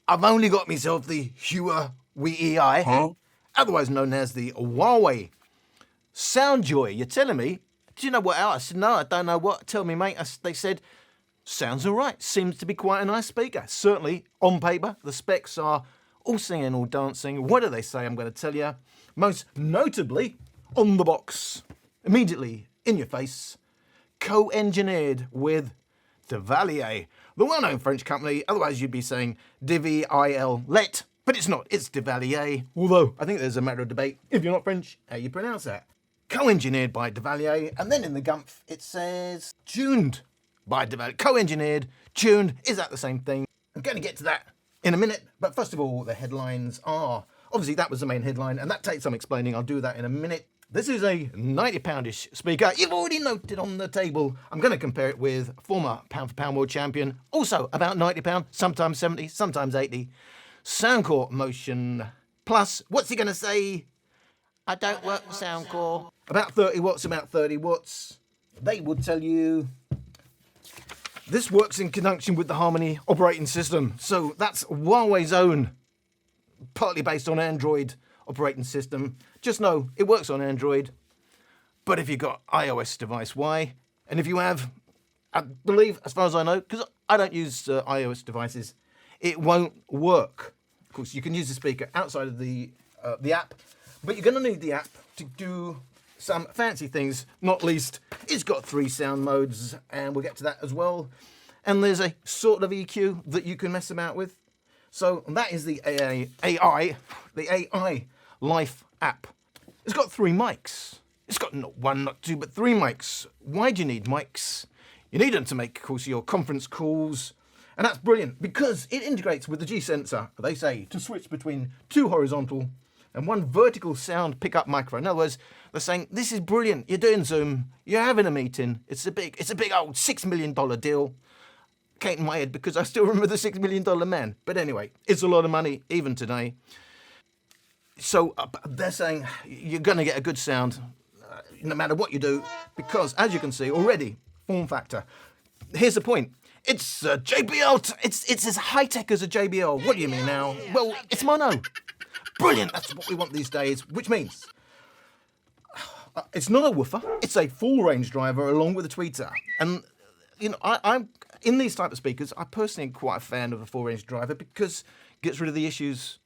I've only got myself the Huawei, otherwise known as the Huawei Sound Joy. You're telling me? Do you know what else? I said, no, I don't know what. Tell me, mate. They said, sounds all right. Seems to be quite a nice speaker. Certainly, on paper, the specs are all singing, all dancing. What do they say? I'm going to tell you. Most notably, on the box, immediately in your face, co-engineered with Devialet, the well-known French company. Otherwise, you'd be saying Devialet, but it's not. It's Devialet. Although I think there's a matter of debate, if you're not French, how you pronounce that. Co-engineered by Devialet, and then in the gumph it says tuned by Devialet. Co-engineered, tuned. Is that the same thing? I'm going to get to that in a minute, but first of all, the headlines are obviously that was the main headline, and that takes some explaining. I'll do that in a minute. This is a £90-ish speaker. You've already noted on the table. I'm going to compare it with former pound-for-pound world champion, also about £90, sometimes 70, sometimes 80. Soundcore Motion Plus. What's he going to say? I don't work for Soundcore. About 30 watts, about 30 watts. They would tell you this works in conjunction with the Harmony operating system. So that's Huawei's own, partly based on Android operating system. Just know it works on Android, but if you've got iOS device, why? And if you have, I believe, as far as I know, because I don't use iOS devices, it won't work. Of course, you can use the speaker outside of the app, but you're going to need the app to do some fancy things, not least it's got 3 sound modes, and we'll get to that as well. And there's a sort of EQ that you can mess about with. So that is the AI Life app. It's got 3 mics. It's got not 1, not 2, but 3 mics. Why do you need mics? You need them to make, of course, your conference calls. And that's brilliant because it integrates with the G sensor. They say to switch between 2 horizontal and 1 vertical sound pickup microphone. In other words, they're saying, this is brilliant. You're doing Zoom. You're having a meeting. It's a big old $6 million deal. Came in my head because I still remember the $6 million man. But anyway, it's a lot of money even today. So they're saying you're going to get a good sound no matter what you do, because as you can see already, form factor. Here's the point. It's JBL. It's as high tech as a JBL. What do you mean now? Well, it's mono. Brilliant. That's what we want these days. Which means it's not a woofer. It's a full range driver along with a tweeter. And you know, I'm in these type of speakers. I personally am quite a fan of a full range driver because it gets rid of the issues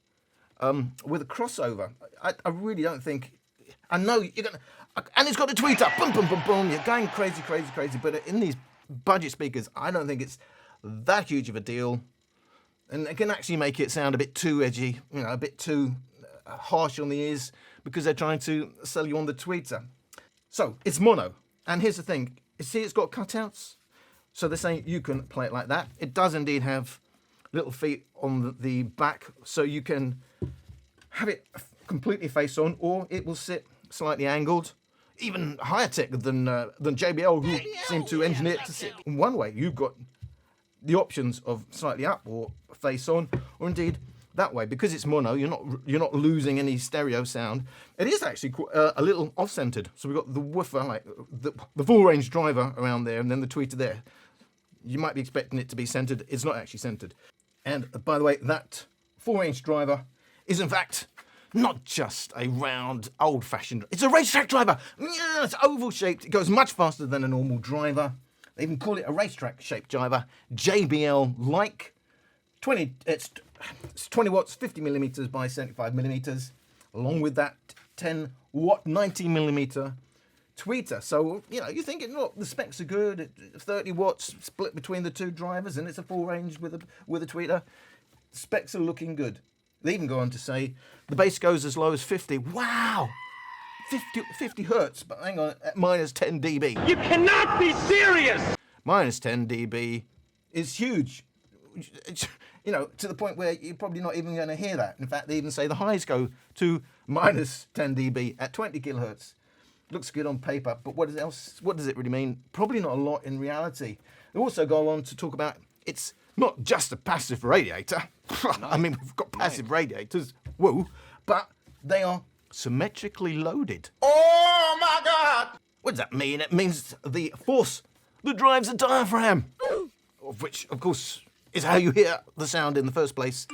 with a crossover. I really don't think. I know you're gonna, and it's got a tweeter. Boom, boom, boom, boom. You're going crazy, crazy, crazy. But in these budget speakers, I don't think it's that huge of a deal, and it can actually make it sound a bit too edgy, you know, a bit too harsh on the ears because they're trying to sell you on the tweeter. So it's mono, and here's the thing: you see, it's got cutouts. So they're saying you can play it like that. It does indeed have little feet on the back, so you can have it completely face on, or it will sit slightly angled. Even higher tech than JBL, who seem to engineer it to sit in one way. You've got the options of slightly up or face on, or indeed that way. Because it's mono, you're not losing any stereo sound. It is actually a little off-centered. So we've got the woofer, like the full range driver around there, and then the tweeter there. You might be expecting it to be centered. It's not actually centered. And by the way, that full range driver is in fact not just a round, old-fashioned. It's a racetrack driver. Yeah, it's oval-shaped. It goes much faster than a normal driver. They even call it a racetrack-shaped driver. JBL-like. It's 20 watts, 50 millimeters by 75 millimeters, along with that 10 watt, 90 millimeter tweeter. So you know, you're thinking, look, the specs are good. 30 watts split between the 2 drivers, and it's a full range with a tweeter. Specs are looking good. They even go on to say the bass goes as low as 50. Wow! 50 hertz, but hang on, at minus 10 dB. You cannot be serious! Minus 10 dB is huge. You know, to the point where you're probably not even going to hear that. In fact, they even say the highs go to minus 10 dB at 20 kilohertz. Looks good on paper, but what does it really mean? Probably not a lot in reality. They also go on to talk about it's not just a passive radiator. I mean, we've got passive radiators, woo, but they are symmetrically loaded. Oh my God! What does that mean? It means the force that drives the diaphragm, of which, of course, is how you hear the sound in the first place.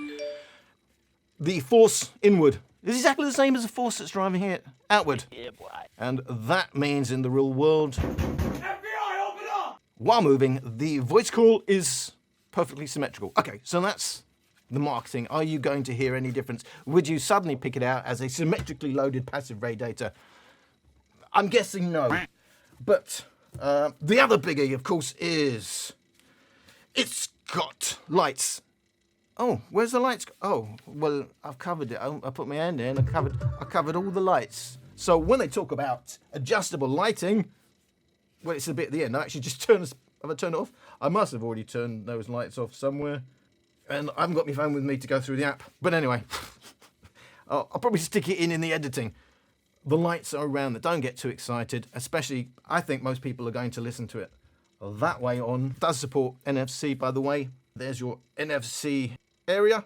The force inward is exactly the same as the force that's driving it outward. Yeah, boy. And that means in the real world, FBI, open up! While moving, the voice call is perfectly symmetrical. Okay, so that's the marketing. Are you going to hear any difference? Would you suddenly pick it out as a symmetrically loaded passive radiator? I'm guessing no. But the other biggie, of course, is it's got lights. Oh, where's the lights? Oh, well, I've covered it. I put my hand in. I covered all the lights. So when they talk about adjustable lighting, well, it's a bit at the end. I actually just have I turned it off? I must have already turned those lights off somewhere, and I haven't got my phone with me to go through the app. But anyway, I'll probably stick it in the editing. The lights are around that. Don't get too excited. Especially, I think most people are going to listen to it that way on. It does support NFC, by the way. There's your NFC area,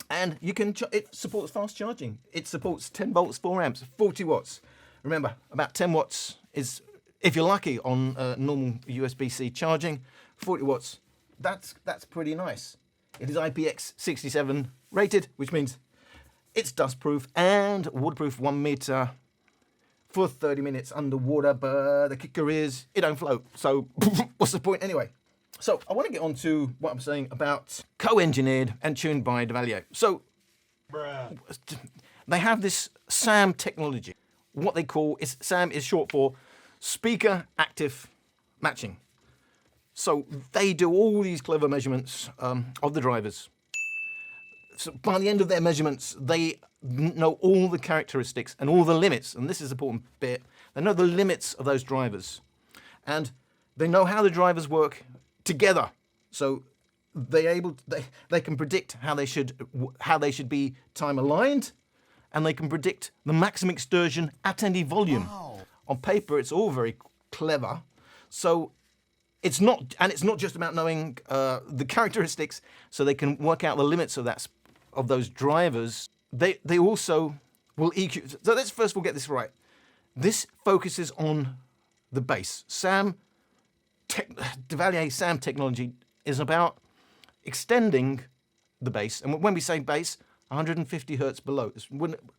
and you can. It supports fast charging. It supports 10 volts, 4 amps, 40 watts. Remember, about 10 watts is, if you're lucky, on normal USB-C charging. 40 watts. That's pretty nice. It is IPX67 rated, which means it's dustproof and waterproof, 1 meter. For 30 minutes underwater, but the kicker is it don't float. So what's the point anyway? So I want to get on to what I'm saying about co-engineered and tuned by Devialet. So they have this SAM technology. What they call is SAM is short for speaker active matching. So they do all these clever measurements of the drivers. So by the end of their measurements, they know all the characteristics and all the limits, and this is the important bit. They know the limits of those drivers, and they know how the drivers work together. So they can predict how they should be time aligned, and they can predict the maximum exertion at any volume. Wow. On paper, it's all very clever. So it's not just about knowing the characteristics, so they can work out the limits of those drivers. They also will EQ. So let's first of all get this right. This focuses on the bass. Devialet SAM technology is about extending the bass. And when we say bass, 150 hertz below.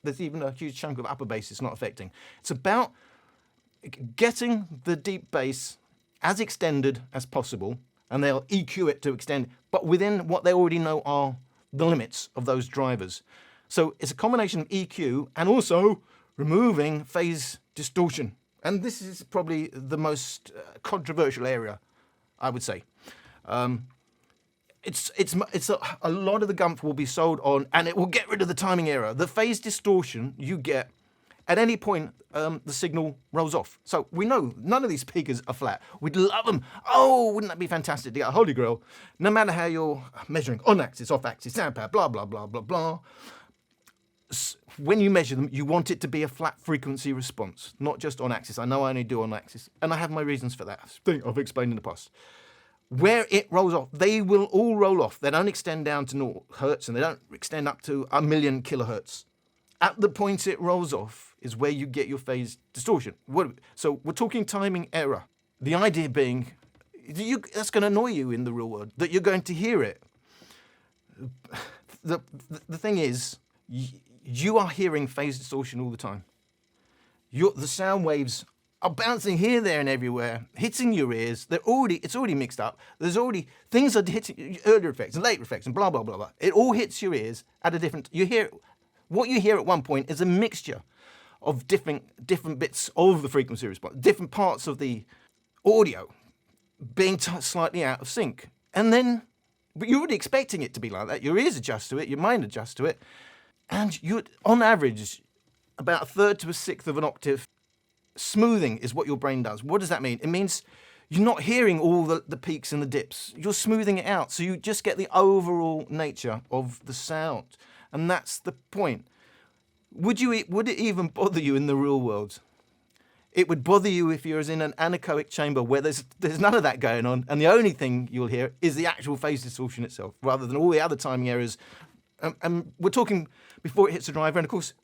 There's even a huge chunk of upper bass it's not affecting. It's about getting the deep bass as extended as possible, and they'll EQ it to extend, but within what they already know are the limits of those drivers. So it's a combination of EQ and also removing phase distortion. And this is probably the most controversial area, I would say. It's a lot of the gumph will be sold on, and it will get rid of the timing error. The phase distortion you get at any point, the signal rolls off. So we know none of these speakers are flat. We'd love them. Oh, wouldn't that be fantastic to get a holy grail? No matter how you're measuring on axis, off axis, sound power, blah, blah, blah, blah, blah. When you measure them, you want it to be a flat frequency response, not just on axis. I know I only do on axis, and I have my reasons for that. I think I've explained in the past. Where it rolls off, they will all roll off. They don't extend down to 0 hertz, and they don't extend up to 1,000,000 kilohertz. At the point it rolls off is where you get your phase distortion. So we're talking timing error. The idea being, that's going to annoy you in the real world, that you're going to hear it. The thing is, you are hearing phase distortion all the time. The sound waves are bouncing here, there, and everywhere, hitting your ears. It's already mixed up. There's already things are hitting earlier effects and later effects and blah blah blah blah. It all hits your ears at a different. What you hear at one point is a mixture of different bits of the frequency response, different parts of the audio being slightly out of sync, and then but you're already expecting it to be like that. Your ears adjust to it, your mind adjusts to it. And on average, about 1/3 to 1/6 of an octave smoothing is what your brain does. What does that mean? It means you're not hearing all the peaks and the dips. You're smoothing it out, so you just get the overall nature of the sound. And that's the point. Would it even bother you in the real world? It would bother you if you're in an anechoic chamber where there's none of that going on, and the only thing you'll hear is the actual phase distortion itself, rather than all the other timing errors. And we're talking before it hits the driver, and of course,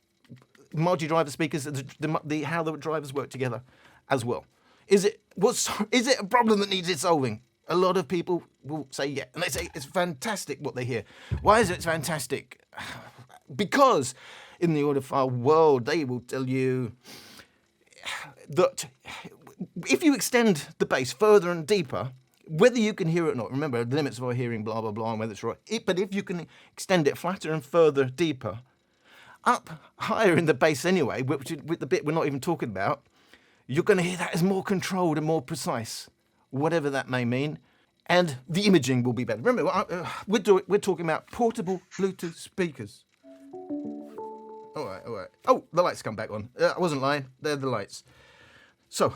multi-driver speakers, how the drivers work together as well. Is it a problem that needs solving? A lot of people will say yeah, and they say it's fantastic what they hear. Why is it fantastic? Because in the audiophile world, they will tell you that if you extend the bass further and deeper, whether you can hear it or not, remember the limits of our hearing, blah, blah, blah, and whether it's right, but if you can extend it flatter and further, deeper, up higher in the bass anyway, which with the bit we're not even talking about, you're going to hear that as more controlled and more precise, whatever that may mean, and the imaging will be better. Remember, we're talking about portable Bluetooth speakers. All right. Oh, the lights come back on. I wasn't lying. They're the lights. So,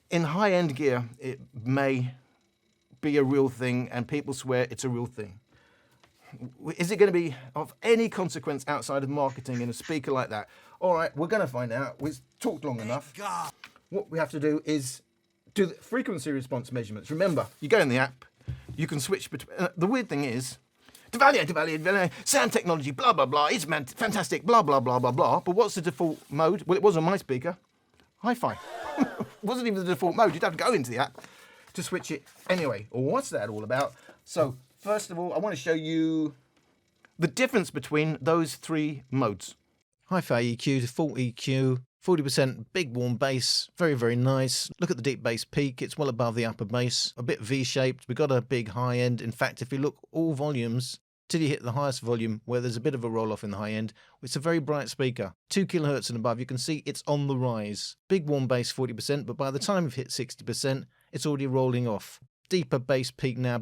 in high-end gear, it may be a real thing, and people swear it's a real thing. Is it going to be of any consequence outside of marketing in a speaker like that? All right, we're going to find out. We've talked long enough. What we have to do is do the frequency response measurements. Remember, you go in the app, you can switch between... the weird thing is, Devialet, sound technology, blah, blah, blah, it's fantastic, blah, blah, blah, blah, blah. But what's the default mode? Well, it was on my speaker. HiFi. Wasn't even the default mode. You'd have to go into the app to switch it. Anyway, what's that all about? So, first of all, I want to show you the difference between those three modes. HiFi EQ, default EQ, 40% big warm bass, very, very nice. Look at the deep bass peak, it's well above the upper bass, a bit V-shaped. We've got a big high end. In fact, if you look all volumes, till you hit the highest volume where there's a bit of a roll off in the high end, it's a very bright speaker. 2 kilohertz and above, you can see it's on the rise. Big warm bass 40%, but by the time you've hit 60%, it's already rolling off. Deeper bass peak now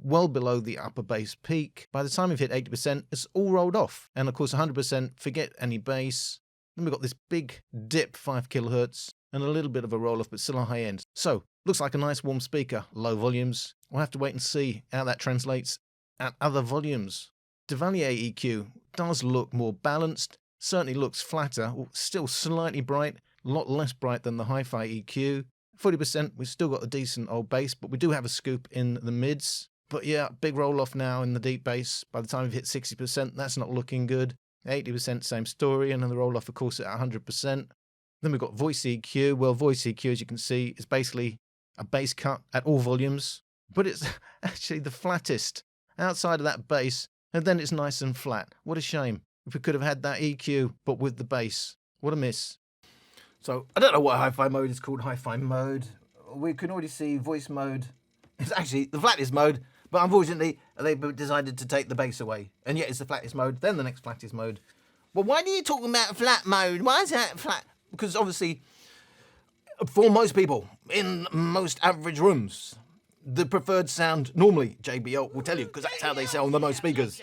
well below the upper bass peak. By the time you've hit 80%, it's all rolled off. And of course 100%, forget any bass. Then we've got this big dip, 5 kilohertz, and a little bit of a roll off, but still a high end. So, looks like a nice warm speaker, low volumes. We'll have to wait and see how that translates at other volumes. Devialet EQ does look more balanced, certainly looks flatter, still slightly bright, a lot less bright than the HiFi EQ. 40%, we've still got a decent old bass, but we do have a scoop in the mids. But yeah, big roll off now in the deep bass. By the time we've hit 60%, that's not looking good. 80%, same story, and then the roll off, of course, at 100%. Then we've got voice EQ. Well, voice EQ, as you can see, is basically a bass cut at all volumes, but it's actually the flattest outside of that bass, and then it's nice and flat. What a shame. If we could have had that EQ, but with the bass. What a miss. So, I don't know what HiFi mode is called, HiFi mode. We can already see voice mode. It's actually the flattest mode, but unfortunately, they've decided to take the bass away. And yet it's the flattest mode, then the next flattest mode. Well, why are you talking about flat mode? Why is that flat? Because obviously, for most people, in most average rooms, the preferred sound, normally, JBL will tell you, because that's how they sell the most speakers.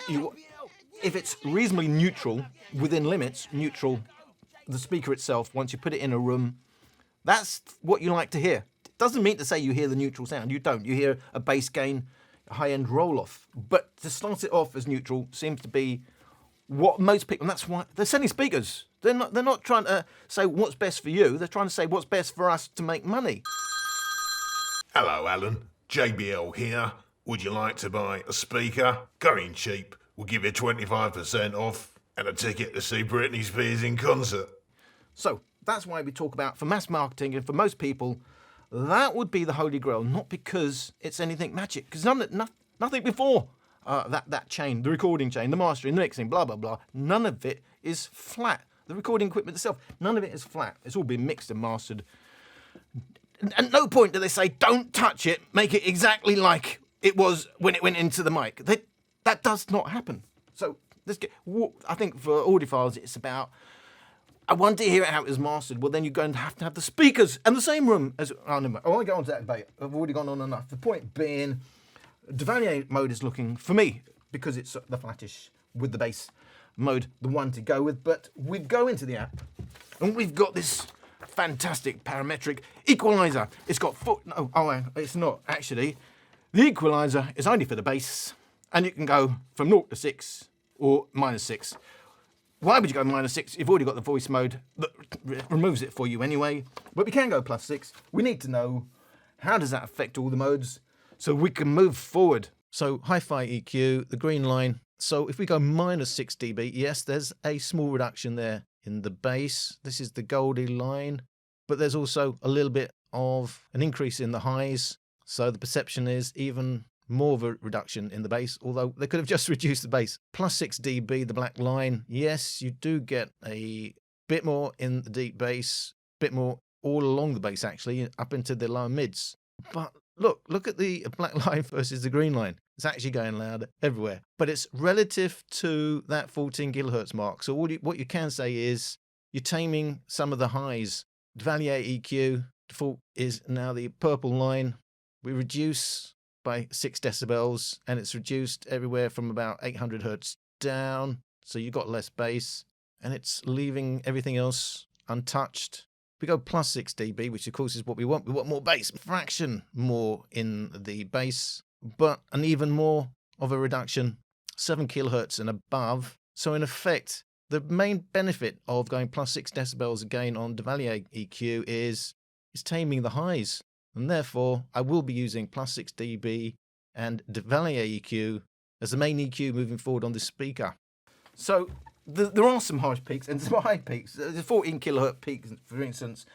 If it's reasonably neutral, within limits, neutral, the speaker itself, once you put it in a room, that's what you like to hear. It doesn't mean to say you hear the neutral sound. You don't. You hear a bass gain, a high-end roll-off. But to start it off as neutral seems to be what most people, and that's why they're selling speakers. They're not trying to say what's best for you. They're trying to say what's best for us to make money. Hello, Alan. JBL here. Would you like to buy a speaker? Going cheap. We'll give you 25% off and a ticket to see Britney Spears in concert. So that's why we talk about, for mass marketing and for most people, that would be the holy grail, not because it's anything magic, because nothing before that chain, the recording chain, the mastering, the mixing, blah, blah, blah, none of it is flat. The recording equipment itself, none of it is flat. It's all been mixed and mastered. At no point do they say, don't touch it, make it exactly like it was when it went into the mic. That does not happen. So I think for audiophiles, it's about, I want to hear how it is mastered. Well, then you're going to have the speakers and the same room as, oh, never mind. I want to go on to that debate. I've already gone on enough. The point being, Devialet mode is looking, for me, because it's the flattish with the bass mode, the one to go with. But we go into the app and we've got this fantastic parametric equalizer. It's got it's not actually. The equalizer is only for the bass, and you can go from 0 to 6 or -6. Why would you go -6? You've already got the voice mode that removes it for you anyway. But we can go +6. We need to know, how does that affect all the modes so we can move forward. So HiFi EQ, the green line. So if we go -6 dB, yes, there's a small reduction there in the bass. This is the goldy line, but there's also a little bit of an increase in the highs. So the perception is even more of a reduction in the bass, although they could have just reduced the bass. Plus 6 dB, the black line. Yes, you do get a bit more in the deep bass, bit more all along the bass actually, up into the lower mids. But look at the black line versus the green line. It's actually going louder everywhere. But it's relative to that 14 kilohertz mark. So what you can say is you're taming some of the highs. Devialet EQ default is now the purple line. We reduce by 6 decibels, and it's reduced everywhere from about 800 hertz down. So you got less bass, and it's leaving everything else untouched. We go plus 6 dB, which of course is what we want. We want more bass, fraction more in the bass, but an even more of a reduction, 7 kilohertz and above. So in effect, the main benefit of going plus 6 decibels again on Devialet EQ is taming the highs. And therefore, I will be using plus 6 dB and Devialet EQ as the main EQ moving forward on this speaker. So there are some harsh peaks and some high peaks. The 14 kilohertz peak, for instance,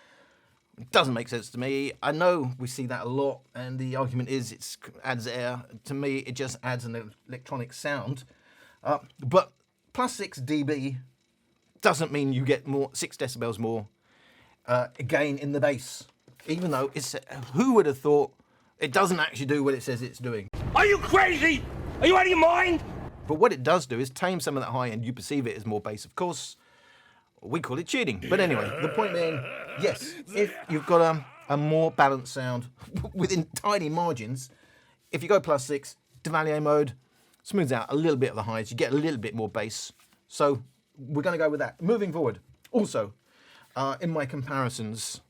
doesn't make sense to me. I know we see that a lot, and the argument is it adds air. To me, it just adds an electronic sound. But plus 6 dB doesn't mean you get 6 decibels more gain in the bass. Even though who would have thought it doesn't actually do what it says it's doing? Are you crazy? Are you out of your mind? But what it does do is tame some of that high end. You perceive it as more bass, of course. We call it tuning. But anyway, the point being, yes, if you've got a more balanced sound within tiny margins, if you go plus 6, Devialet mode, smooths out a little bit of the highs. You get a little bit more bass. So we're going to go with that. Moving forward. Also, in my comparisons,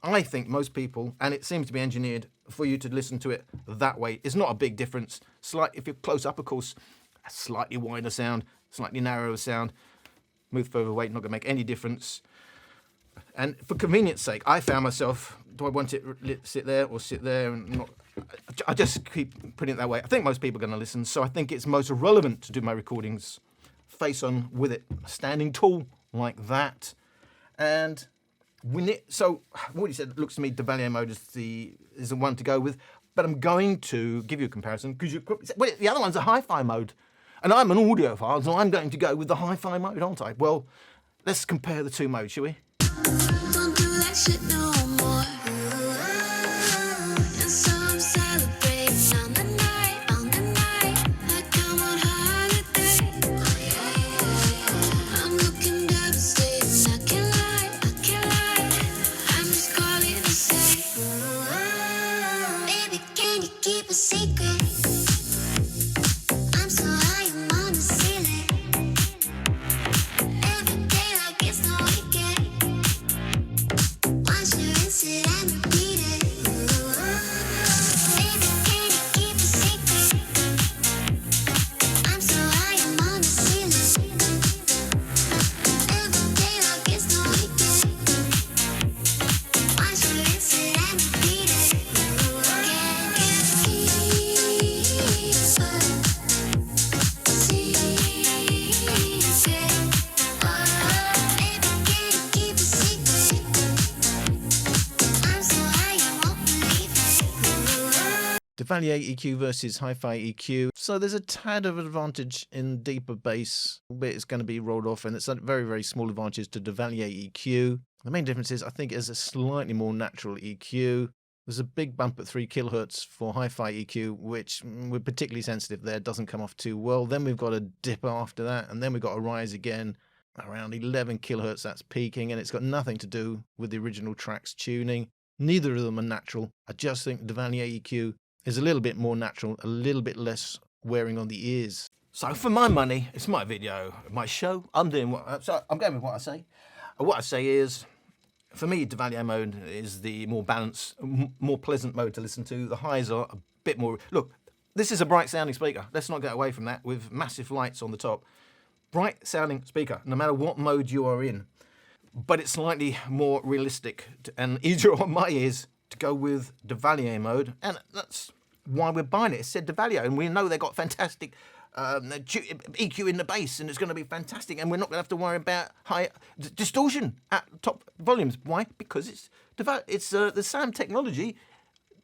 I think most people, and it seems to be engineered for you to listen to it that way. It's not a big difference. If you're close up, of course, a slightly wider sound, slightly narrower sound. Move further away, not going to make any difference. And for convenience sake, I found myself, do I want it sit there or sit there? And not? I just keep putting it that way. I think most people are going to listen, so I think it's most relevant to do my recordings face on with it, standing tall like that. And so what he said, looks to me Devialet mode is the one to go with, but I'm going to give you a comparison because the other one's a HiFi mode, and I'm an audiophile, so I'm going to go with the HiFi mode, aren't I? Well, let's compare the two modes, shall we? Don't do that shit no more. And so I'm celebrating on the night, like I'm on holiday. I'm looking devastated, I can't lie. I'm just calling to say, baby, can you keep a secret? I'm so high, I'm on the ceiling. Every day like it's no weekend. Once you rinse it and repeat it. Baby, can you keep a secret? I'm so high, I'm on the ceiling. Every day like it's no weekend. Once you rinse it and repeat it. Can't keep Devialet EQ versus HiFi EQ. So there's a tad of advantage in deeper bass, but it's going to be rolled off, and it's a very, very small advantage to Devialet EQ. The main difference is I think it's a slightly more natural EQ. There's a big bump at 3 kilohertz for HiFi EQ, which we're particularly sensitive there, doesn't come off too well. Then we've got a dip after that, and then we've got a rise again around 11 kilohertz, that's peaking, and it's got nothing to do with the original track's tuning. Neither of them are natural. I just think Devialet EQ is a little bit more natural, a little bit less wearing on the ears. So for my money, it's my video, my show. I'm going with what I say. What I say is, for me, Devialet mode is the more balanced, more pleasant mode to listen to. The highs are a bit more. Look, this is a bright sounding speaker. Let's not get away from that, with massive lights on the top. Bright sounding speaker, no matter what mode you are in. But it's slightly more realistic and easier on my ears to go with Devialet mode, and that's why we're buying it. It said Devialet, and we know they've got fantastic EQ in the bass, and it's going to be fantastic. And we're not going to have to worry about high distortion at top volumes. Why? Because it's the SAM technology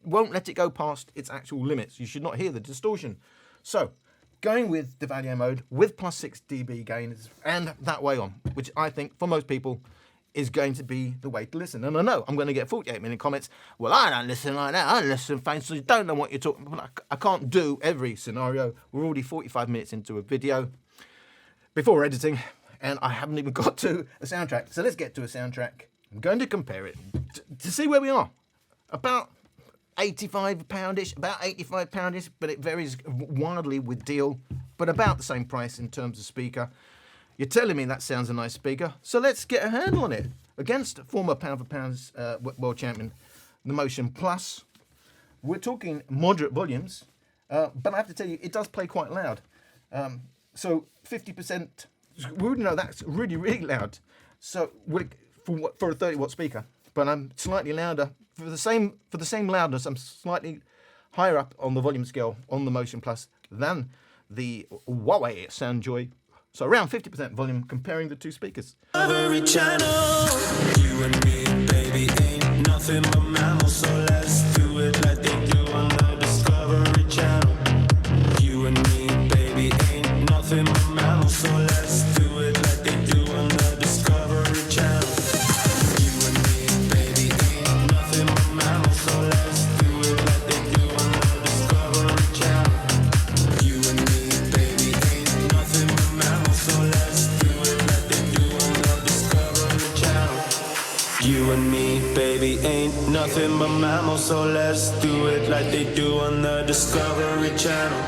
won't let it go past its actual limits. You should not hear the distortion. So, going with Devialet mode with plus 6 dB gains and that way on, which I think for most people is going to be the way to listen. And I know I'm going to get 48 million comments. Well, I don't listen like that. I listen faintly. Don't know what you're talking about. I can't do every scenario. We're already 45 minutes into a video before editing, and I haven't even got to a soundtrack. So let's get to a soundtrack. I'm going to compare it to see where we are. About £85-ish, about £85-ish, but it varies wildly with deal, but about the same price in terms of speaker. You're telling me that sounds a nice speaker, so let's get a handle on it. Against former pound for pounds world champion, the Motion Plus, we're talking moderate volumes, but I have to tell you, it does play quite loud. So 50%, we would know that's really, really loud. So for a 30-watt speaker, but I'm slightly louder. For the same loudness, I'm slightly higher up on the volume scale on the Motion Plus than the Huawei Sound Joy. So around 50% volume comparing the two speakers. Every channel, you and me, baby, ain't nothing but mammals, so let's do it like they do on the Discovery Channel. You and me, baby, ain't nothing but mammals, so let's do it like they do on the Discovery Channel. You and me, baby, ain't nothing but mammals, so let's do it like they do on the Discovery Channel. You and me, baby, ain't nothing but mammals, so let's do it like they do on the Discovery Channel. You and me, baby, ain't nothing but mammals, so let's do it like they do on the Discovery Channel.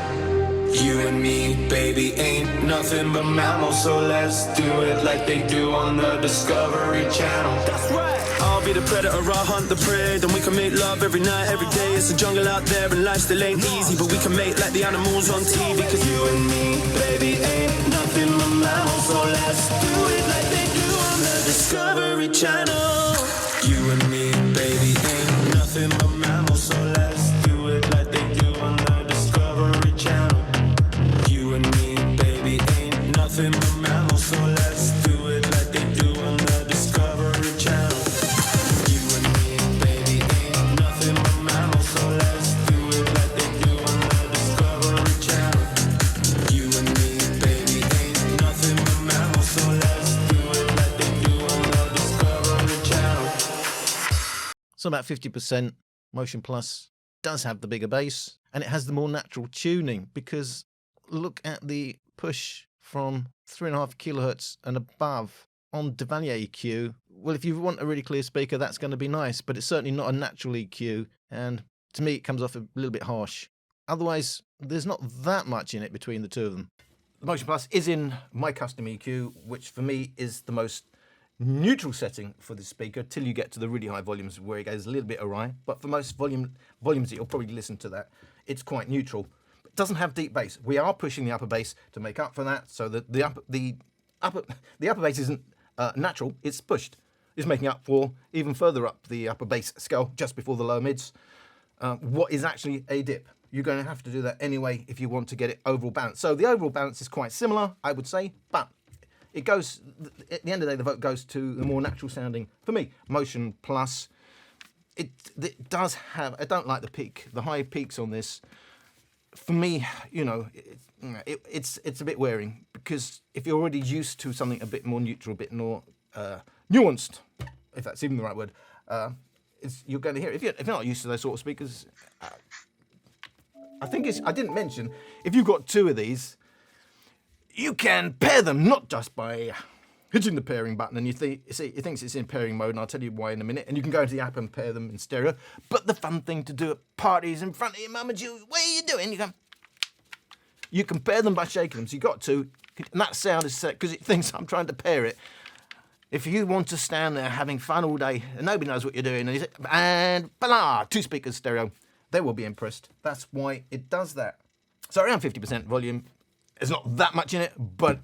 You and me, baby, ain't nothing but mammals, so let's do it like they do on the Discovery Channel. That's right. I'll be the predator, I'll hunt the prey. Then we can make love every night, every day. It's a jungle out there and life still ain't easy, but we can make like the animals on TV. Cause you and me, baby, ain't nothing but mammals, so let's do it like they do on the Discovery Channel. You and me, baby, ain't nothing but mammals, so let's do it like they do on the Discovery Channel. You and me, baby, ain't nothing but mammals, so let's do it like they do on the Discovery Channel. You and me, baby, ain't nothing but mammals, so let's do it like they do on the Discovery Channel. You and me, baby, ain't nothing but mammals, so let's do it like they do on the Discovery Channel. So about 50% Motion Plus does have the bigger bass, and it has the more natural tuning, because look at the push from 3.5 kilohertz and above on Devialet EQ. Well, if you want a really clear speaker, that's going to be nice, but it's certainly not a natural EQ, and to me it comes off a little bit harsh. Otherwise, there's not that much in it between the two of them. The Motion Plus is in my custom EQ, which for me is the most neutral setting for the speaker till you get to the really high volumes where it goes a little bit awry. But for most volumes that you'll probably listen to that, it's quite neutral. It doesn't have deep bass. We are pushing the upper bass to make up for that, so that the upper bass isn't natural. It's pushed. It's making up for even further up the upper bass scale just before the lower mids. What is actually a dip? You're going to have to do that anyway if you want to get it overall balanced. So the overall balance is quite similar, I would say, but it goes, at the end of the day, the vote goes to the more natural sounding, for me, Motion Plus. It does have, I don't like the high peaks on this. For me, you know, it's a bit wearing, because if you're already used to something a bit more neutral, a bit more nuanced, if that's even the right word, you're going to hear it. If you're not used to those sort of speakers, I didn't mention, if you've got two of these, you can pair them not just by hitting the pairing button, and it thinks it's in pairing mode, and I'll tell you why in a minute, and you can go into the app and pair them in stereo. But the fun thing to do at parties in front of your mum and you, what are you doing? You can pair them by shaking them. So you got to, and that sound is set because it thinks I'm trying to pair it. If you want to stand there having fun all day and nobody knows what you're doing, and blah, two speakers stereo, they will be impressed. That's why it does that. So around 50% volume. There's not that much in it, but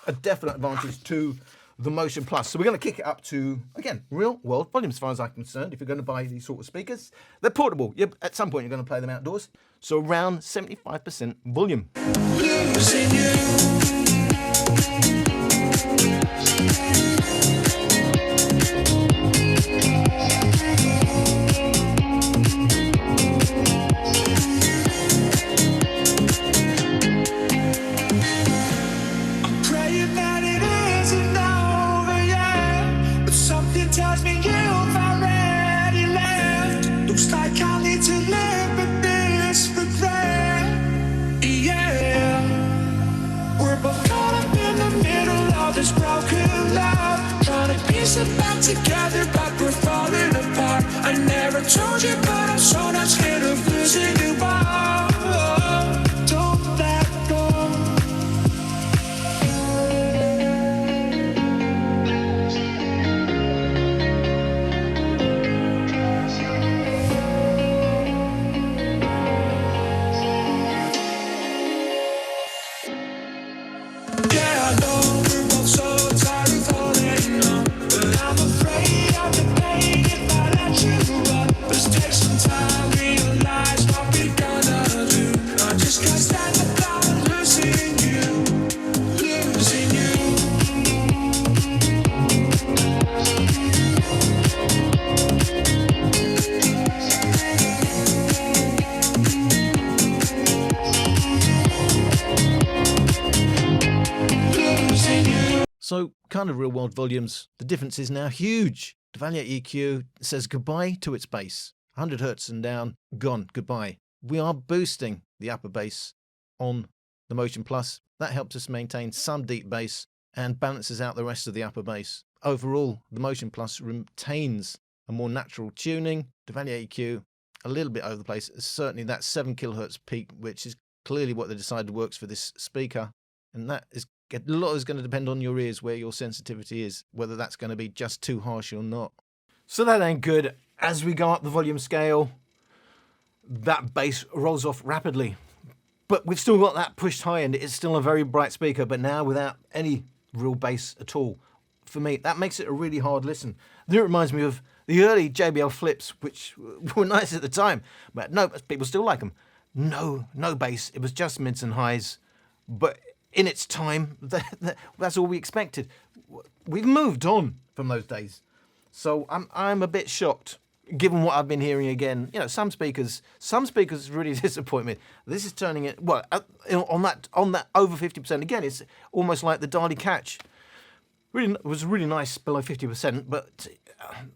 a definite advantage to the Motion Plus. So we're going to kick it up to, again, real world volume as far as I'm concerned. If you're going to buy these sort of speakers, they're portable. At some point, you're going to play them outdoors. So around 75% volume. Losing you. Tells me you've already left. Looks like I need to live with this regret. Yeah, we're both caught up in the middle of this broken love, trying to piece it back together, but we're falling apart. I never told you, but I'm so not scared of losing you all. Don't let go. So, kind of real world volumes, the difference is now huge. Devialet EQ says goodbye to its bass. 100 Hz and down, gone, goodbye. We are boosting the upper bass on the Motion Plus. That helps us maintain some deep bass and balances out the rest of the upper bass. Overall, the Motion Plus retains a more natural tuning. Devialet EQ, a little bit over the place. Certainly that 7 kHz peak, which is clearly what they decided works for this speaker. And that is a lot is going to depend on your ears, where your sensitivity is, whether that's going to be just too harsh or not. So that ain't good. As we go up the volume scale, that bass rolls off rapidly. But we've still got that pushed high end. It's still a very bright speaker, but now without any real bass at all. For me, that makes it a really hard listen. It reminds me of the early JBL flips, which were nice at the time, but no, people still like them. No bass. It was just mids and highs. But in its time, that's all we expected. We've moved on from those days. So I'm a bit shocked, given what I've been hearing again. You know, some speakers really disappoint me. This is turning it, well, on that over 50%, again, it's almost like the Dali Catch. Really, it was really nice below 50%, but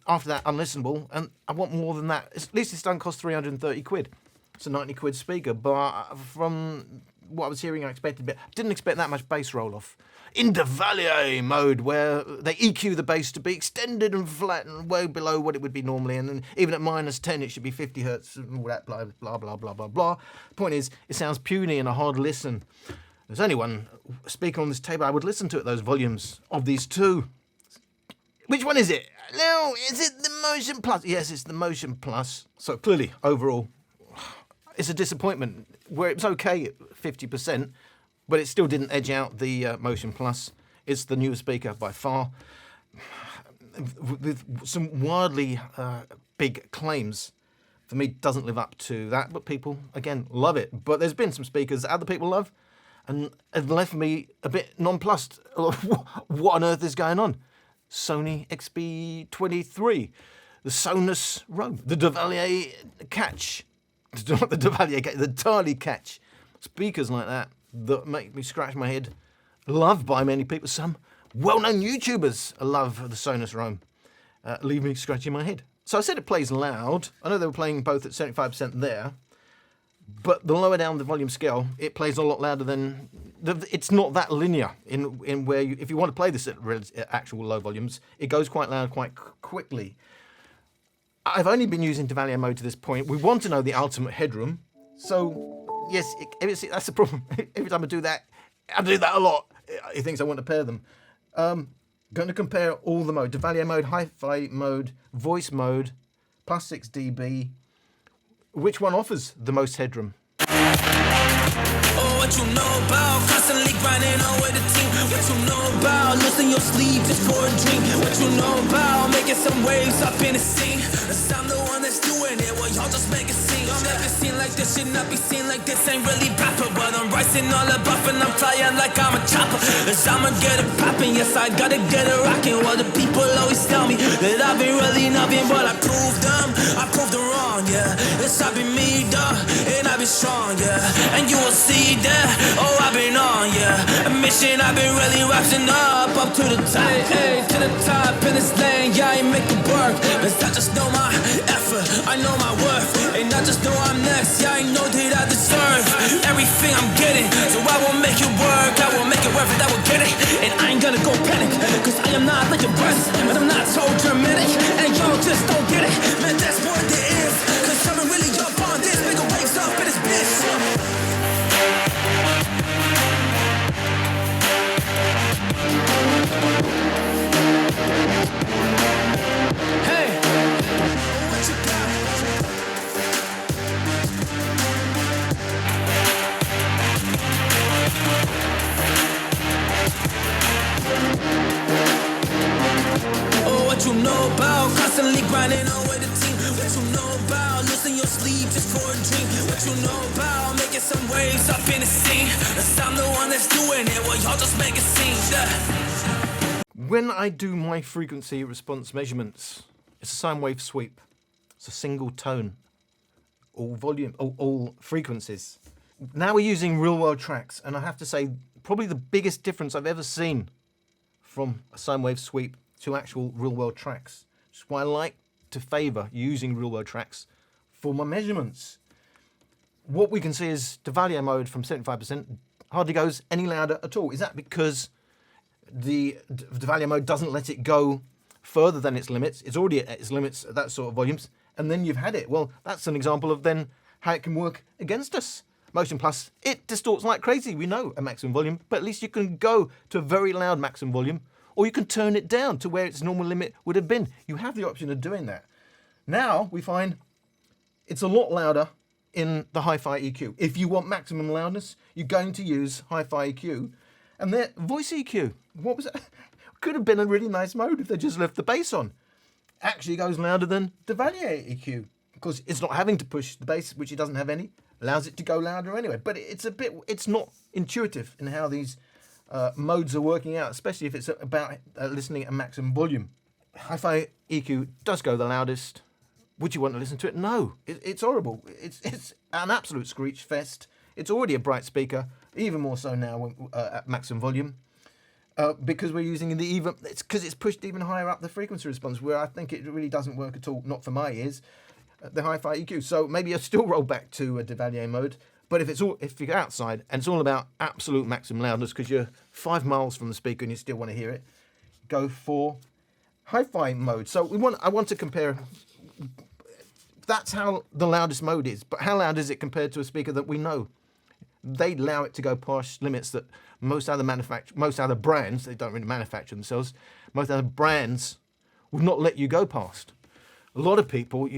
after that, unlistenable, and I want more than that. At least this don't cost 330 quid. It's a 90 quid speaker, but from what I was hearing, I didn't expect that much bass roll-off. In Devialet mode, where they EQ the bass to be extended and flat and way below what it would be normally, and then even at -10 it should be 50 Hz and all that blah, blah, blah, blah, blah, blah. The point is, it sounds puny and a hard listen. There's only one speaker on this table I would listen to at those volumes of these two. Which one is it? No, is it the Motion Plus? Yes, it's the Motion Plus. So clearly, overall, it's a disappointment, where it was okay at 50%, but it still didn't edge out the Motion Plus. It's the newer speaker by far, with some wildly big claims. For me, doesn't live up to that, but people, again, love it. But there's been some speakers that other people love, and it left me a bit nonplussed. What on earth is going on? Sony XB23, the Sonus Roam, the Devialet Catch, not the Devialet Catch, the Dali Catch. Speakers like that make me scratch my head. Loved by many people. Some well-known YouTubers love the Sonus Roam. Leave me scratching my head. So I said it plays loud. I know they were playing both at 75% there, but the lower down the volume scale, it plays a lot louder than... It's not that linear in where if you want to play this at actual low volumes, it goes quite loud quite quickly. I've only been using Devialet mode to this point. We want to know the ultimate headroom. So, yes, that's the problem. Every time I do that a lot. He thinks I want to pair them. Going to compare all the modes. Devialet mode, HiFi mode, voice mode, plus 6 dB. Which one offers the most headroom? Oh, what you know about constantly grinding on with the team? What you know about losing your sleep just for a dream? What you know about making some waves up in the scene? Cause I'm the one that's doing it, well y'all just make it seem. Don't make it seem like this should not be seen like this ain't really proper. But I'm rising all above and I'm flying like I'm a chopper. Cause I'ma get it poppin', yes I gotta get it rockin'. While the people always tell me that I've been really nothing, but I proved them wrong, yeah. It's I been me, and I've been strong, yeah. And you will see that, oh I've been on, yeah. A mission I've been really rising up to the top, hey, to the top in this lane, yeah, I ain't make it work. Cause I just know my effort, I know my worth, and I just know I'm next, yeah, I know that I deserve everything I'm getting. So I will make it work, I will make it worth it, I will get it. And I ain't gonna go panic, cause I am not like your breath, but I'm not so dramatic, and y'all just don't get it. Man, that's what it is, cause I'm really up on this, make a waves up in this bitch. Hey, what you got? Oh, what you know about constantly grinding on with the team? What you know about losing your sleep just for a dream? What you know about making some waves up in the scene? Cause I'm the one that's doing it, well y'all just make it seem, yeah. When I do my frequency response measurements, it's a sine wave sweep. It's a single tone, all volume, all frequencies. Now we're using real world tracks, and I have to say, probably the biggest difference I've ever seen from a sine wave sweep to actual real world tracks. Which is why I like to favor using real world tracks for my measurements. What we can see is Devialet mode from 75% hardly goes any louder at all. Is that because the Devialet mode doesn't let it go further than its limits? It's already at its limits at that sort of volumes, and then you've had it. Well, that's an example of then how it can work against us. Motion Plus, it distorts like crazy. We know a maximum volume, but at least you can go to a very loud maximum volume, or you can turn it down to where its normal limit would have been. You have the option of doing that. Now we find it's a lot louder in the HiFi EQ. If you want maximum loudness, you're going to use HiFi EQ. And their voice EQ, what was that? Could have been a really nice mode if they just left the bass on. Actually goes louder than Devialet EQ because it's not having to push the bass, which it doesn't have any, allows it to go louder anyway. But it's not intuitive in how these modes are working out, especially if it's about listening at a maximum volume. HiFi EQ does go the loudest. Would you want to listen to it? No, it's horrible. It's an absolute screech fest. It's already a bright speaker, even more so now at maximum volume, because we're using it's because it's pushed even higher up the frequency response, where I think it really doesn't work at all, not for my ears, the HiFi EQ. So maybe I still roll back to a Devialet mode, but if you're outside and it's all about absolute maximum loudness because you're 5 miles from the speaker and you still want to hear it, go for HiFi mode. So I want to compare. That's how the loudest mode is, but how loud is it compared to a speaker that we know? They allow it to go past limits that most other brands, they don't really manufacture themselves, most other brands will not let you go past. A lot of people,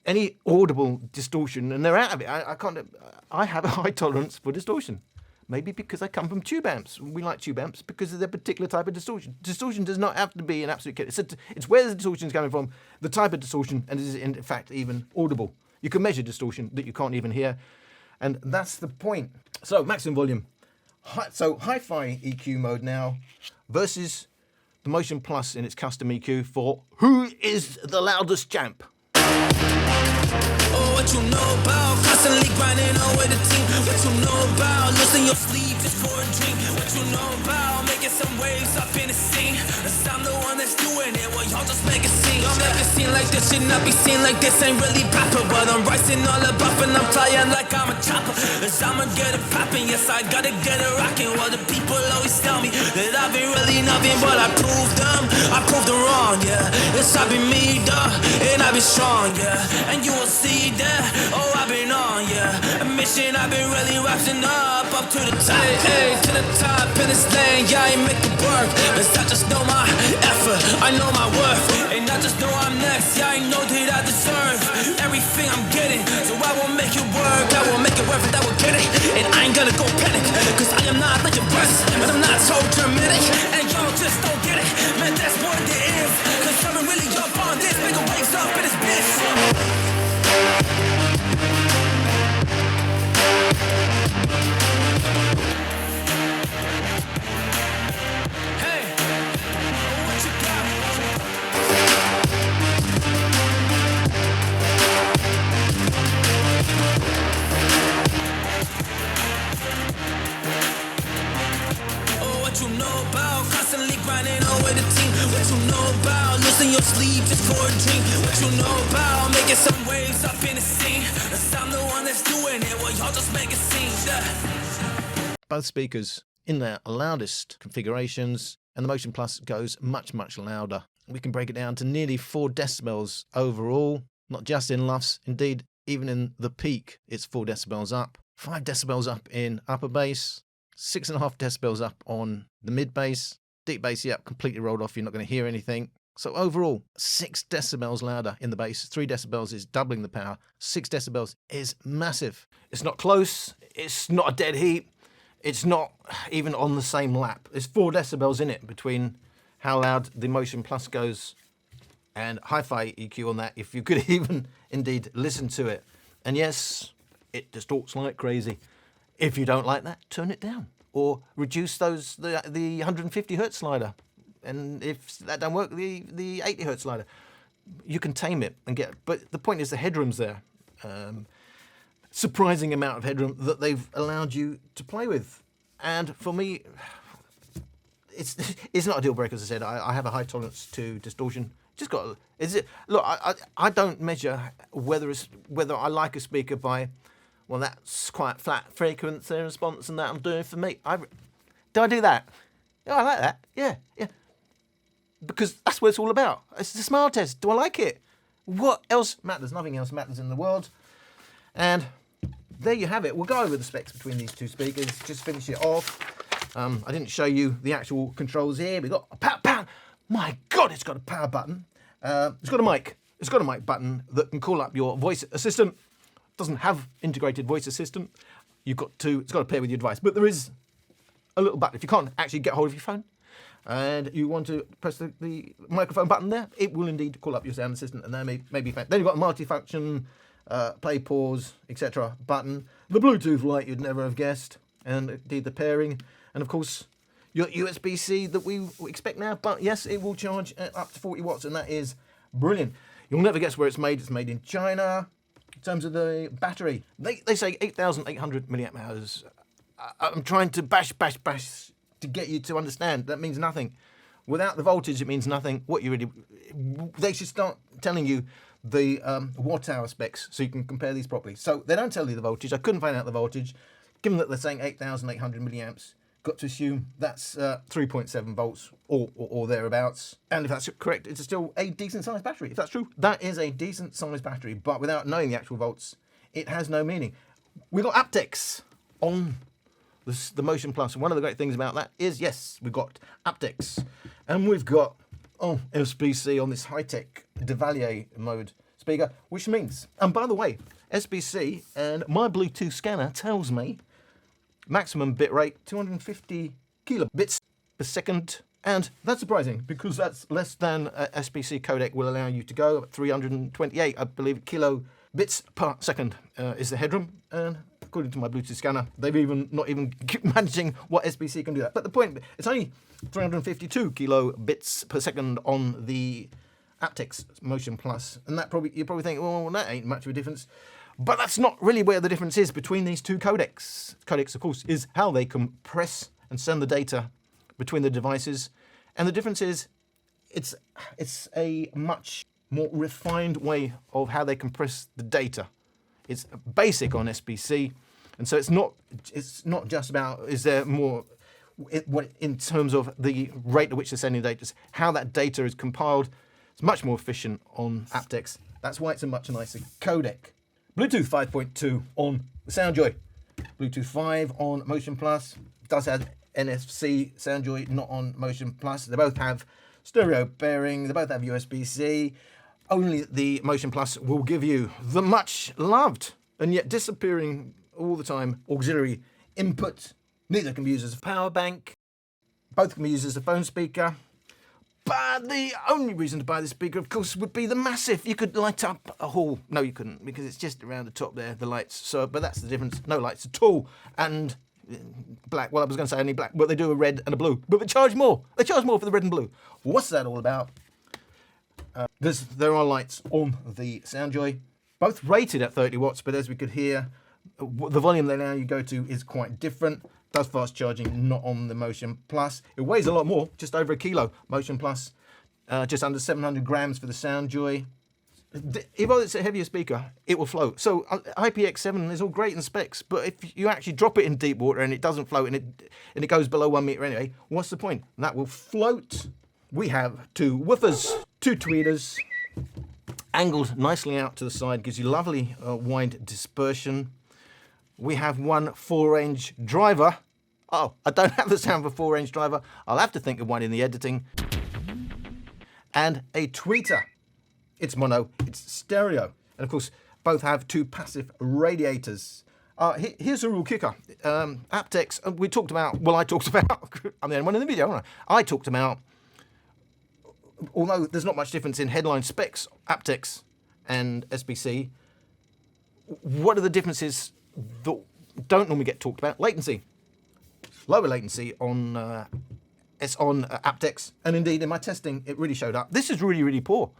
any audible distortion, and they're out of it. I have a high tolerance for distortion. Maybe because I come from tube amps. We like tube amps because of their particular type of distortion. Distortion does not have to be an absolute killer. It's where the distortion is coming from, the type of distortion, and is in fact even audible. You can measure distortion that you can't even hear, and that's the point. So maximum volume. So HiFi EQ mode now versus the Motion Plus in its custom EQ for who is the loudest champ. Oh, what you know about constantly grinding on with the team? What you know about losing your sleep just for a dream? What you know about making some waves up in the scene? Cause I'm the one that's doing it, well y'all just make it seem. Don't make it seem like this should not be seen like this ain't really proper. But I'm rising all above and I'm flying like I'm a chopper. Cause I'ma get it poppin', yes I gotta get it rockin'. While the people always tell me that I've been really nothing, but I proved them wrong, yeah. It's I been me, and I've been strong, yeah. And you will see that, oh I've been on, yeah. A mission I've been really rising up to the top, hey, to the top in this lane, yeah, I ain't make it work. Cause I just know my effort, I know my worth, and I just know I'm next, yeah, I know that I deserve everything I'm getting, so I won't make it work. work, I will make it worth it, I will get it. And I ain't gonna go panic, cause I am not like your breast, but I'm not so dramatic. And y'all just don't get it, man, that's what it is. Cause I'm really up on this, make a waves up in this bitch. Hey, what you got? Oh, what you know about constantly grinding away the team? What you know about losing your sleep just for a dream? What you know about making some waves up in the scene? 'Cause I'm the one that's doing it, well, y'all just make it seem. Both speakers in their loudest configurations, and the Motion Plus goes much, much louder. We can break it down to nearly 4 decibels overall, not just in LUFS, indeed, even in the peak, it's 4 decibels up. 5 decibels up in upper bass, 6.5 decibels up on the mid bass. Deep bass, yeah, completely rolled off, you're not going to hear anything. So overall, 6 decibels louder in the bass, 3 decibels is doubling the power, 6 decibels is massive. It's not close, it's not a dead heat, it's not even on the same lap. There's 4 decibels in it between how loud the Motion Plus goes and HiFi EQ on that, if you could even indeed listen to it. And yes, it distorts like crazy. If you don't like that, turn it down or reduce the 150 hertz slider. And if that don't work, the 80 hertz slider. You can tame it and get, but the point is the headroom's there. Surprising amount of headroom that they've allowed you to play with. And for me, it's not a deal breaker, as I said. I have a high tolerance to distortion. Just got, look, I don't measure whether I like a speaker by, well, that's quite flat frequency response and that I'm doing for me. Do I do that? Yeah, I like that. Yeah. Because that's what it's all about. It's the smile test. Do I like it? What else matters? Nothing else matters in the world. And there you have it. We'll go over the specs between these two speakers. Just finish it off. I didn't show you the actual controls here. We've got a power. My God, it's got a power button. It's got a mic. It's got a mic button that can call up your voice assistant. It doesn't have integrated voice assistant. It's got to pair with your device. But there is a little button. If you can't actually get hold of your phone and you want to press the microphone button there, it will indeed call up your sound assistant, and there may be fine. Then you've got a multifunction, play, pause, etc. button. The Bluetooth light you'd never have guessed, and indeed the pairing, and of course your USB-C that we expect now. But yes, it will charge up to 40 watts, and that is brilliant. You'll never guess where it's made. It's made in China. In terms of the battery, they say 8,800 milliamp hours. I'm trying to bash to get you to understand. That means nothing. Without the voltage, it means nothing. They should start telling you the watt-hour specs so you can compare these properly. So they don't tell you the voltage. I couldn't find out the voltage. Given that they're saying 8,800 milliamps, got to assume that's 3.7 volts or thereabouts. And if that's correct, it's still a decent-sized battery. If that's true, that is a decent-sized battery. But without knowing the actual volts, it has no meaning. We've got aptx on the Motion Plus. One of the great things about that is, yes, we've got aptx. And we've got SBC on this high-tech Devialet mode speaker, which means, and by the way, SBC and my Bluetooth scanner tells me maximum bit rate 250 kilobits per second, and that's surprising because that's less than a SBC codec will allow you to go. 328, I believe, kilobits per second is the headroom, and according to my Bluetooth scanner, they've not even managing what SBC can do that. But the point, it's only 352 kilobits per second on the aptx Motion Plus, and that you probably think, well, that ain't much of a difference. But that's not really where the difference is between these two codecs. Codecs, of course, is how they compress and send the data between the devices. And the difference is it's a much more refined way of how they compress the data. It's basic on SBC, and so it's not just about is there more in terms of the rate at which they're sending data, how that data is compiled. It's much more efficient on aptx. That's why it's a much nicer codec. Bluetooth 5.2 on the Sound Joy. Bluetooth 5 on Motion Plus. It does have NFC Sound Joy, not on Motion Plus. They both have stereo pairing. They both have USB-C. Only the Motion Plus will give you the much loved and yet disappearing all the time. Auxiliary input. Neither can be used as a power bank. Both can be used as a phone speaker. But the only reason to buy this speaker, of course, would be the massive. You could light up a hall. No, you couldn't, because it's just around the top there, the lights. So, but that's the difference. No lights at all. And black. Well, I was going to say only black, but they do a red and a blue. But they charge more. They charge more for the red and blue. What's that all about? There are lights on the Sound Joy, both rated at 30 watts, but as we could hear, the volume they allow you to go to is quite different. Does fast charging, not on the Motion Plus. It weighs a lot more, just over 1 kilo. Motion Plus, just under 700 grams for the Sound Joy. Even though it's a heavier speaker, it will float. So IPX7 is all great in specs, but if you actually drop it in deep water and it doesn't float and it goes below 1 meter anyway, what's the point? That will float. We have 2 woofers, 2 tweeters, angled nicely out to the side, gives you lovely wide dispersion. We have 1 4-range driver. Oh, I don't have the sound for 4-range driver. I'll have to think of one in the editing. And a tweeter. It's mono, it's stereo. And of course, both have 2 passive radiators. Here's a real kicker. aptx, we talked about, well, I talked about, I'm the only one in the video, aren't I talked about, although there's not much difference in headline specs, aptx and SBC, what are the differences that don't normally get talked about? Latency. Lower latency on aptx, and indeed in my testing it really showed up. This is really, really poor.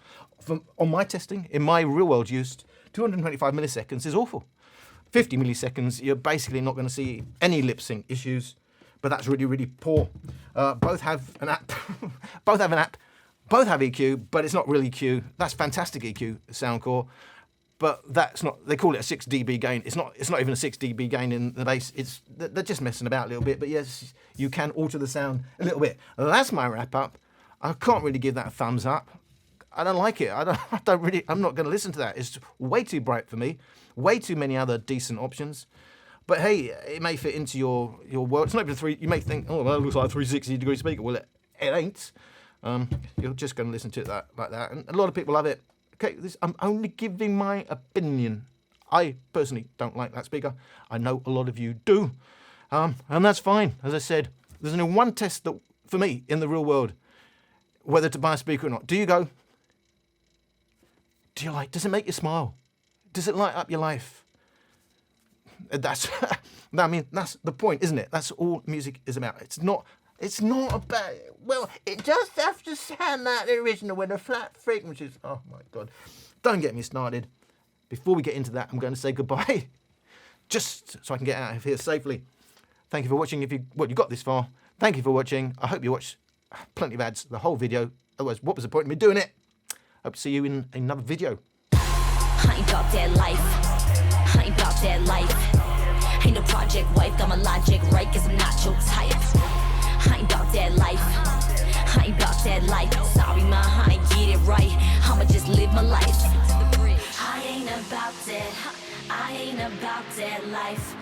On my testing, in my real world use, 225 milliseconds is awful. 50 milliseconds, you're basically not going to see any lip sync issues, but that's really, really poor. Both have an app, both have EQ, but it's not really EQ. That's fantastic EQ, Soundcore. But that's not, they call it a 6 dB gain. It's not even a 6 dB gain in the bass. They're just messing about a little bit, but yes, you can alter the sound a little bit. That's my wrap up. I can't really give that a thumbs up. I don't like it. I'm not going to listen to that. It's way too bright for me. Way too many other decent options. But hey, it may fit into your world. It's not even you may think, oh, well, it looks like a 360-degree speaker. Well, it ain't. You're just going to listen to it like that. And a lot of people love it. Okay, I'm only giving my opinion. I personally don't like that speaker. I know a lot of you do. And that's fine. As I said, there's only one test that, for me, in the real world, whether to buy a speaker or not. Do you go? Do you like? Does it make you smile? Does it light up your life? That's, I mean, that's the point, isn't it? That's all music is about. It's not about, well, it just has to sound like the original with the flat frequencies. Oh my God. Don't get me started. Before we get into that, I'm going to say goodbye. Just so I can get out of here safely. Thank you for watching. You got this far. Thank you for watching. I hope you watched plenty of ads, the whole video. Otherwise, what was the point of me doing it? Hope to see you in another video. I ain't about that life. I ain't about that life. Ain't no project wife. Got my logic right, cause I'm not your type. I ain't about that life. I ain't about that life. Sorry, ma, I ain't get it right. I'ma just live my life. I ain't about that. I ain't about that life.